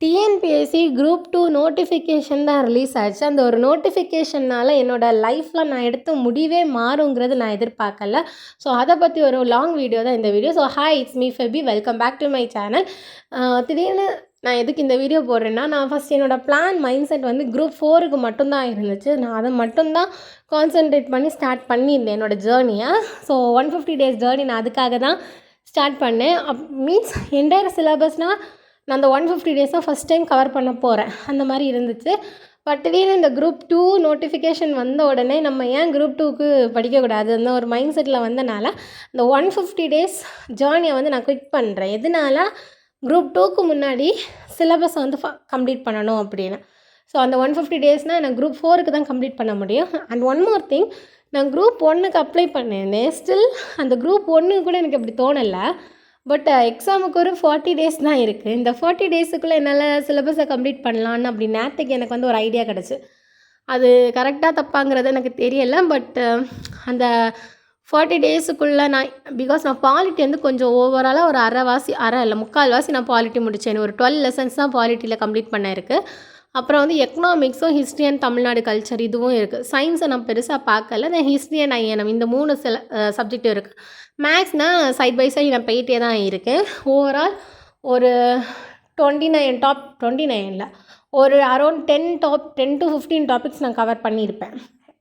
TNPSC group 2 notification தான் release ஆச்சு. அந்த ஒரு நோட்டிஃபிகேஷனால் என்னோடய லைஃப்பில் நான் எடுத்த முடிவே மாறுங்கிறது நான் எதிர்பார்க்கல. ஸோ அதை பற்றி ஒரு லாங் வீடியோ தான் இந்த video. So hi, it's me Febi, welcome back to my channel. திடீர்னு நான் எதுக்கு இந்த வீடியோ போடுறேன்னா, நான் ஃபஸ்ட் என்னோடய பிளான் மைண்ட் செட் வந்து குரூப் 4க்கு மட்டும்தான் இருந்துச்சு. நான் அதை மட்டும்தான் கான்சென்ட்ரேட் பண்ணி ஸ்டார்ட் பண்ணியிருந்தேன் என்னோடய ஜேர்னியை. ஸோ 150 days ஜேர்னி நான் அதுக்காக தான் ஸ்டார்ட் பண்ணேன். மீன்ஸ் என்டையர் சிலபஸ்னால் நான் அந்த 150 days தான் ஃபஸ்ட் டைம் கவர் பண்ண போகிறேன், அந்த மாதிரி இருந்துச்சு. பட் திடீர்னு இந்த குரூப் 2 நோட்டிஃபிகேஷன் வந்த உடனே நம்ம ஏன் குரூப் 2க்கு படிக்கக்கூடாது அந்த ஒரு மைண்ட் செட்டில் வந்தனால இந்த 150 days ஜேர்னியை வந்து நான் குவிட் பண்ணுறேன். எதனால குரூப் 2க்கு முன்னாடி சிலபஸை வந்து கம்ப்ளீட் பண்ணணும் அப்படின்னு. ஸோ அந்த 150 daysனால் எனக்கு குரூப் 4க்கு தான் கம்ப்ளீட் பண்ண முடியும். அண்ட் ஒன் மோர் திங், நான் குரூப் 1க்கு அப்ளை பண்ணேன். ஸ்டில் அந்த குரூப் 1 கூட எனக்கு அப்படி தோணலை. பட் எக்ஸாமுக்கு ஒரு 40 days தான் இருக்குது. இந்த 40 daysக்குள்ளே என்னால் சிலபஸை கம்ப்ளீட் பண்ணலான்னு அப்படி நேற்றுக்கு எனக்கு வந்து ஒரு ஐடியா கிடச்சி. அது கரெக்டாக தப்பாங்கிறது எனக்கு தெரியலை. பட் அந்த 40 daysக்குள்ளே பிகாஸ் நான் பாலிட்டி வந்து கொஞ்சம் ஓவராலாக ஒரு அரை இல்லை முக்கால்வாசி நான் பாலிட்டி முடித்தேன். ஒரு 12 lessons தான் பாலிட்டியில் கம்ப்ளீட் பண்ண இருக்குது. அப்புறம் வந்து எக்கனாமிக்ஸும், ஹிஸ்ட்ரி அண்ட் தமிழ்நாடு கல்ச்சர் இதுவும் இருக்குது. சயின்ஸை நான் பெருசாக பார்க்கல. நான் ஹிஸ்ட்ரி அண்ட் ஐஎன்எம் இந்த 3 சப்ஜெக்டும் இருக்குது. மேக்ஸ்னால் சைட் பை சைட் நான் போயிட்டே தான் இருக்கேன். ஓவரால் ஒரு 29 ஒரு அரௌண்ட் 10 to 15 டாபிக்ஸ் நான் கவர் பண்ணியிருப்பேன்.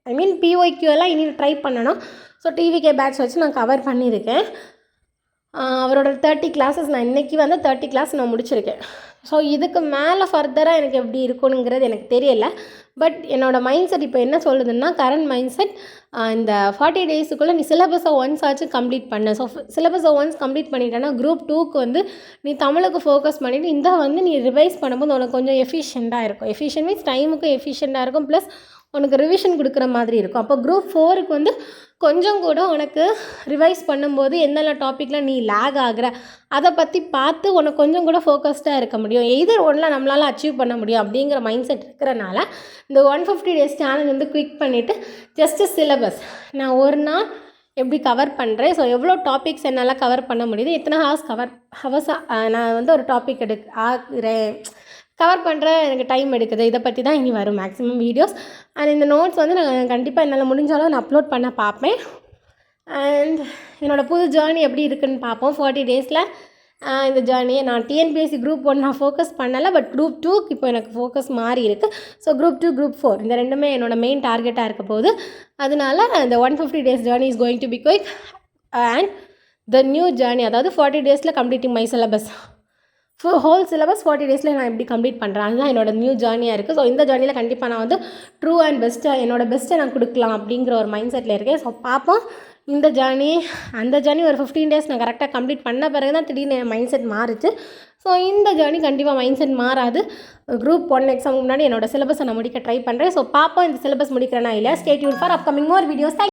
ஐ மீன் பிஒய்க்யூ எல்லாம் இனி ட்ரை பண்ணணும். ஸோ டிவிகே பேட்ச் வச்சு நான் கவர் பண்ணியிருக்கேன். அவரோட 30 classes நான் இன்றைக்கி வந்து 30 class நான் முடிச்சிருக்கேன். ஸோ இதுக்கு மேலே ஃபர்தராக எனக்கு எப்படி இருக்கணுங்கிறது எனக்கு தெரியலை. பட் என்னோடய மைண்ட் செட் இப்போ என்ன சொல்லுதுன்னா, கரண்ட் மைண்ட் செட் இந்த 40 daysக்குள்ளே நீ சிலபஸை ஒன்ஸ் ஆச்சு கம்ப்ளீட் பண்ணு. ஸோ சிலபஸை ஒன்ஸ் கம்ப்ளீட் பண்ணிட்டேன்னா குரூப் 2க்கு வந்து நீ தமிழுக்கு ஃபோக்கஸ் பண்ணிவிட்டு இந்த வந்து நீ ரிவைஸ் பண்ணும்போது உனக்கு கொஞ்சம் எஃபிஷியண்ட்டாக இருக்கும். எஃபிஷியன்ட் மீன்ஸ் டைமுக்கும் எஃபிஷியண்ட்டாக இருக்கும், ப்ளஸ் உனக்கு ரிவிஷன் கொடுக்குற மாதிரி இருக்கும். அப்போ குரூப் 4க்கு வந்து கொஞ்சம் கூட உனக்கு ரிவைஸ் பண்ணும்போது எந்தெந்த டாப்பிக்கில் நீ லேக் ஆகிற அதை பற்றி பார்த்து உனக்கு கொஞ்சம் கூட ஃபோக்கஸ்டாக இருக்க முடியும். எதர் ஒன்றில் நம்மளால் அச்சீவ் பண்ண முடியும் அப்படிங்கிற மைண்ட் செட் இருக்கிறனால இந்த 150 days சேனல் வந்து குவிக் பண்ணிவிட்டு ஜஸ்ட்டு சிலபஸ் நான் ஒரு நாள் எப்படி கவர் பண்ணுறேன், ஸோ எவ்வளோ டாபிக்ஸ் என்னால் கவர் பண்ண முடியுது, எத்தனை ஹவர்ஸாக நான் வந்து ஒரு டாபிக் கவர் பண்ணுற எனக்கு டைம் எடுக்குது, இதை பற்றி தான் இனி வரும் மேக்ஸிமம் வீடியோஸ். அண்ட் இந்த நோட்ஸ் வந்து நான் கண்டிப்பாக என்னால் முடிஞ்சாலும் நான் அப்லோட் பண்ண பார்ப்பேன். அண்ட் என்னோடய புது ஜேர்னி எப்படி இருக்குதுன்னு பார்ப்போம் 40 daysல. இந்த ஜேர்னியை நான் டிஎன்பிஎஸ்சி குரூப் 1 நான் ஃபோக்கஸ் பண்ணலை. பட் குரூப் 2க்கு இப்போ எனக்கு ஃபோக்கஸ் மாறி இருக்குது. ஸோ குரூப் 2, குரூப் 4 இந்த ரெண்டுமே என்னோடய மெயின் டார்கெட்டாக இருக்க போகுது. அதனால இந்த 150 days journey is going to be quick. And the new journey, அதாவது 40 daysல completing my syllabus. Whole syllabus 40 daysல நான் எப்படி கம்ப்ளீட் பண்ணுறேன், அதுதான் என்னோட நியூ ஜேர்னியாக இருக்குது. ஸோ இந்த ஜேர்னியில் கண்டிப்பாக நான் வந்து ட்ரூ அண்ட் பெஸ்ட்டாக என்னோடய பெஸ்ட்டை நான் கொடுக்கலாம் அப்படிங்கிற ஒரு மைண்ட் செட்டில் இருக்கேன். ஸோ பார்ப்போம் இந்த ஜேர்னி. அந்த ஜேர்னி ஒரு 15 days நான் கரெக்டாக கம்ப்ளீட் பண்ண பிறகு தான் திடீர்னு என் மைண்ட் செட் மாறுச்சு. ஸோ இந்த ஜேர்னி கண்டிப்பாக மைண்ட் செட் மாறாது. குரூப் 1 எக்ஸாமுக்கு முன்னாடி என்னோடய சிலபஸை நான் முடிக்க ட்ரை பண்ணுறேன். ஸோ பார்ப்போம் இந்த சிலபஸ் முடிக்கிறேன்னா இல்லையா. Stay tune for upcoming more videos.